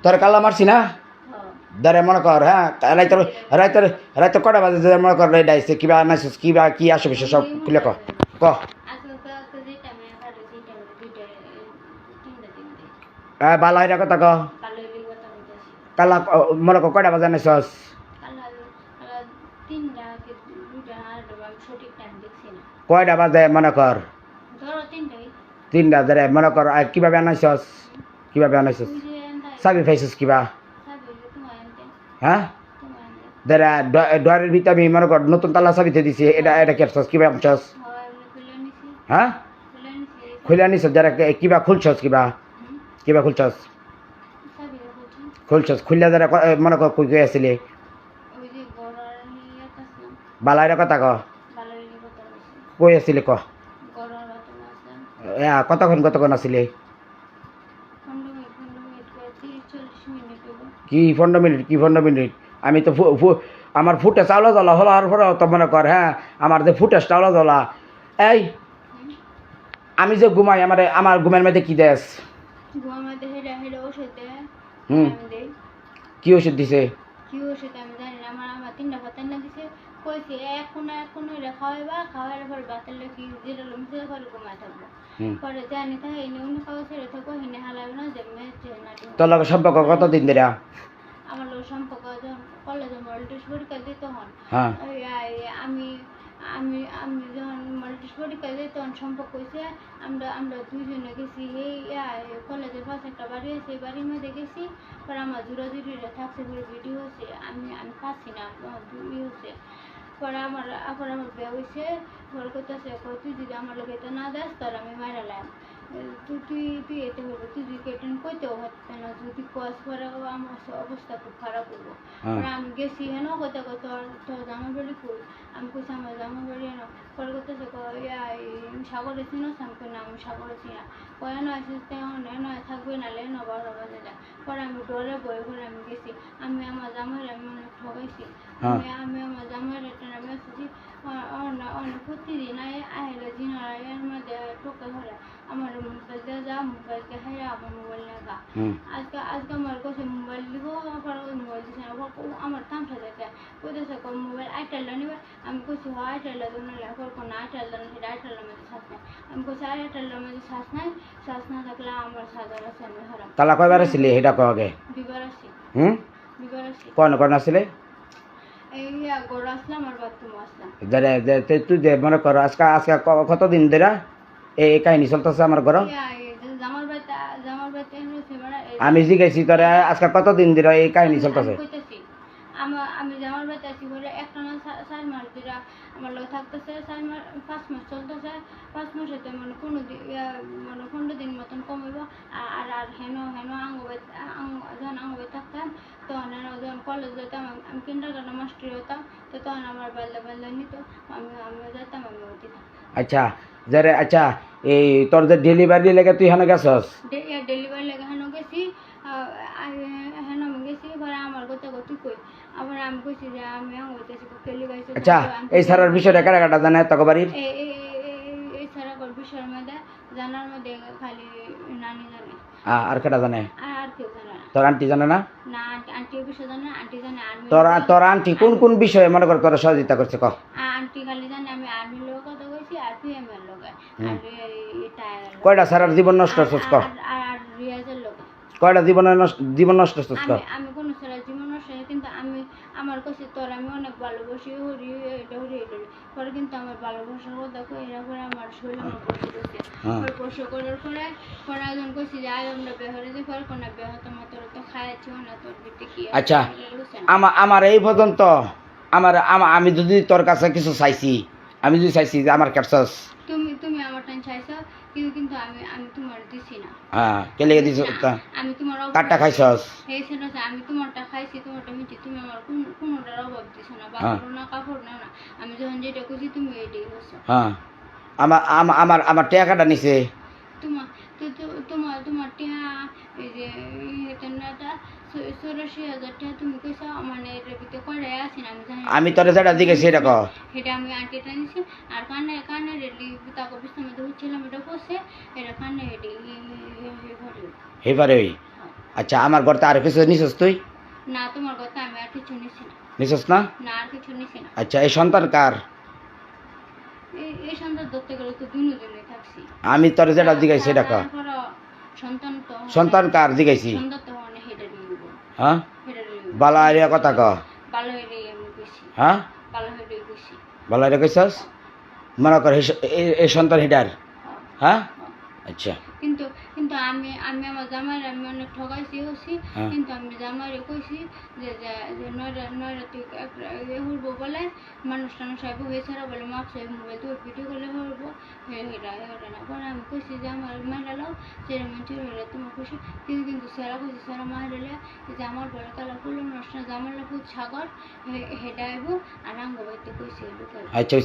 তোর কাল্লা মারছি না ধরে মনে কর হ্যাঁ রাইতের রাইতের রাইতের কটা বাজে যে মনে কর ডাইছে কিবা আনাইছিস কিবা কি আসে বিষয় সব খুলে ক হ্যাঁ বালা হইরা কথা ক কাল্লা মনে কর কটা বাজে আনাইছস কয়টা বাজে মনে কর 3টা ধরে মনে কর কিভাবে আনাইছস কিভাবে আনাইছস চাবি পাইছস কিবা হ্যাঁ ধরে ডরের ভিতরে আমি মনে কর নতুন তালা চাবিতে দিছি এটা এটা কেটছস কিবা আনছস হ্যাঁ খুলে আনিছস যারা কিবা খুলছস কিবা কিবা খুলছস খুলছস খুললে যারা মনে কর কই আসিলি বালাইরা কথা ক কই আসিলি ক কতক্ষণ আসিলি কি 15 মিনিট কি 15 মিনিট আমি তো আমার ফুটে চাউলা জ্বলা হলো আর পরে তো মনে কর হ্যাঁ আমার যে ফুটে চাউলা জ্বলা এই আমি যে ঘুমাই আমার ঘুমের মধ্যে কি দেশ কি ওষুধ দিছে তোর লগে সম্পর্ক কতদিন ধরে আমার লোক সম্পর্ক যখন কলেজে মল্টিস পরীক্ষা দিই তখন হ্যাঁ আমি আমি আমি যখন মল্টিস পরীক্ষা দিই তখন সম্পর্ক হয়েছে আমরা আমরা দুজনে গেছি এই কলেজের পাশে একটা বাড়ি আছে এই বাড়ির মধ্যে গেছি পরে আমার জোরাজুরিরা থাকছে পুরো ভিডিও হচ্ছে আমি আমি পাচ্ছি না দূরই হচ্ছে পরে আমার বিয়ে হয়েছে পরে করতেছে তুই যদি আমার লোক এটা না দেস তোর আমি মারালাম তুই এতে হবো তুই যদি কেটেন কইতেও হচ্ছে না যদি কোয়াশ পরে আমার অবস্থা খুব খারাপ হবো আমি গেছি হেন কথা তোর জামা বাড়ি কই আমি কইছি আমার জামা বাড়ি হেন পরে করতেছে সাগরে চিনোস আমি কই না আমি সাগরে চিনা কয় না আসিস তেমন থাকবে না লেন 12 বাজে যায় পরে আমি ডরে বয়ে করে আমি গেছি আমি আমার জামাইয়ের আমি অনেক ঠকাইছি আমি আমার জামাইয়ের একটা নামে আসছি অনেক প্রতিদিন আইলে জিনারা এর মধ্যে টোকা ধরে আমার মোবাইল দিয়ে যা মোবাইল দেখাই আমার মোবাইল নিয়ে যা আজকে আমার কাছে মোবাইল দিব মোবাইল দিচ্ছে না আমার তামসা দেখে কইতেছে মোবাইল আইটাল্লা নিবে আমি কইছি আইটাল্লা তো নিলে কোনো আইটাল্লা না সেটা আইটাল্লার মধ্যে শ্বাস নাই আমি কইছি আইটাল্লার মধ্যে শ্বাস না থাকলে আমার সাজা আছে আমি হারাম তালা কয়বার আসিলি এটা কও আগে দুইবার আসি দুইবার আসি কোন আসলে এই গড় আসলাম আর বাথরুম আসলাম তুই যে মনে কর আজকে কতদিন ধরে এই কাহিনী চলতেছে আমার ঘর আমি জিজ্ঞাসি তোরা আজকে কতদিন ধরে এই কাহিনী চলতেছে আমি জামার বাড়িতে আছি বলে একটা না 4 মাস ধরে আমার লোক থাকতেছে 5 মাস চলতেছে 5 মাসেতে মানে কোনো মানে 15 দিন মতন কমইব আর হেন যখন আঙ্গবে থাকতাম তখন যখন কলেজ যেতাম আমি কিন্ডারগার্টেন মাস্টার হতাম তো তখন আমার বেলা নিত আমি যেতাম আমি দিতাম আচ্ছা যারে আচ্ছা এই তোর যে ডেলিভারি লেগে তুই হেন গেছস ডেলিভারি লেগে হেন গেছি হেন গেছি পরে আমার কথা তুই কই আবার আমি কইছি যে আমি হইতেছি কেলি গাইছি আচ্ছা এই সারার বিষয়টা কারা কাটা জানে তোকে বাড়ির এই সারা বিষয়ের মধ্যে জানার মধ্যে খালি নানি জানে আর কাটা জানে আর কেউ জানে না তোর আন্টি জানে না না আন্টি বিষয় জানে আন্টি জানে আর্মি তোর আন্টি কোন বিষয়ে মনে কর তোরা সহযোগিতা করছে ক আন্টি খালি জানে আমি আর্মির লোক কথা কইছি আর পিএমের লোক আর এটা কয়টা সারার জীবন নষ্ট করছস ক আর রিয়াজের লোক কয়টা জীবন নষ্ট করছস ক আমি কোন সারা জীবন নষ্ট কিন্তু আমি আমার কাছে তোর আমি অনেক ভালোবাসি হরি এটা পরে কিন্তু আমার ভালোবাসার কথা কই এরা করে আমার শরীর আমার বসে দিচ্ছে বসে করার পরে একজন কইছি যে আমরা বেহরে যে পরে কোন বেহত তোর তো খাইছি না তোর বিতে কি আচ্ছা আমার এই পর্যন্ত আমি যদি তোর কাছে কিছু চাইছি আমি যদি চাইছি যে আমার ক্যাপসাস তুমি আমার টাইম চাইছো কিন্তু আমি তোমার দিছি না হ্যাঁ কে লেগে দিছ আমি তোমার কাটটা খাইছস এই সেটা আমি তোমারটা খাইছি তোমারটা মিটি তুমি আমার কোনটার অভাব দিছ না বাবা না কাপড় না আমি যখন যেটা কইছি তুমি এইটাই করছো হ্যাঁ আমার টাকাটা নিছে তোমার টিয়া এই যে এটা 84,000 টাকা তুমি কইছো মানে এর ভিতরে কয়টা আছে না আমি জানি আমি তোরে যেটা দিকে সেটা কও এটা আমি আন্টিটা নিছি আর কানে রেডি তাকে বিছানা মধ্যে উঠছিলাম এটা বসে এটা কানে রেডি হেবারে আচ্ছা আমার ঘরতে আর কিছু নিছস তুই না তোমার কথা আমি আর কিছু নিছি না নিছস না না আর কিছু নিছি না আচ্ছা এই সন্তান কার এই সন্তান ধরতে গেলে তো দুজনে থাকছি আমি তোর যেটা জিজ্ঞাসি সেটা কর তারপর সন্তান তো সন্তান কার জিজ্ঞাসি সন্তান তো অনেক হেডে নিব হ্যাঁ হেডে নিব বালা এরিয়া কথা ক ভালো হেডে আমি কইছি হ্যাঁ ভালো হেডে কইছি বালা এরিয়া কইছস মনে কর এই সন্তান হিডার হ্যাঁ আচ্ছা কিন্তু কিন্তু আমি আমি আমার জামাই আমি অনেক ঠকাইছি হচ্ছি হ্যাঁ। কিন্তু আমি জামাইরে কইছি যে নয়রা নয়রা তুই হরবো বলে মানুষ টানুষ আইব এছাড়া বলে মাপ সাহেব মোবাইল তুই ভিডিও করলে হরবো হেটা হেটা না পরে আমি কইছি যে আমার মাইরা লাও সেরা মানুষের হলে তোমার খুশি কিন্তু সেরা কইছি সেরা মাইরা লে যে আমার বলে কালা ফুল নষ্ট জামার লাফু ছাগর হেটা আইব আর আঙ্গ বাড়িতে কইছি আচ্ছা